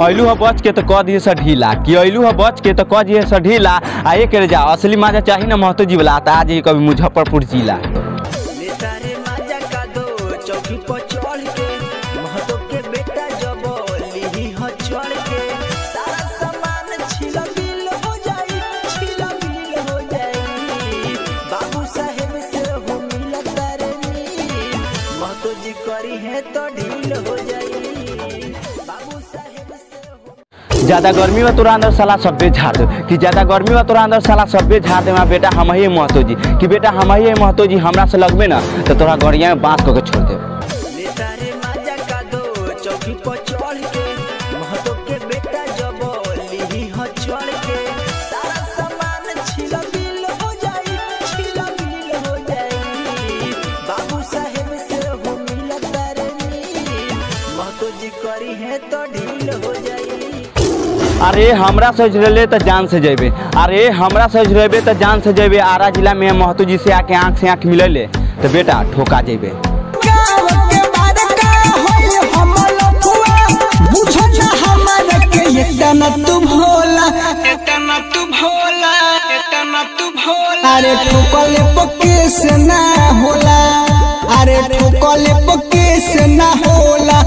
अइलू ह बच के तो कह दिए स ढीला कि अइलू ह बच के तो कह दिए स ढीला आ ये करे जा असली मजा चाहिए ना महतो जी वाला आ जाइए कभी मुजफ्फरपुर जिला। ज्यादा गर्मी में तोरा अंदर साला सब्बे झाड़ दे कि ज्यादा गर्मी में तोरा अंदर साला सब्बे झाड़ दे बेटा हम ही महतो जी कि बेटा हम ही महतो जी हमरा से लगबे ना तो तोरा गड़िया में बांस करके छोड़ दे। अरे हमरा सोच रहे तो जान से जेबे, अरे हमरा सोच रहे तो जान से जेबे। आरा जिला में महतो जी से आके आँख से आँख मिले ले तो बेटा ठोका जेबे। अरे ठोकले पक्के से ना होला, अरे ठोकले पक्के से ना होला।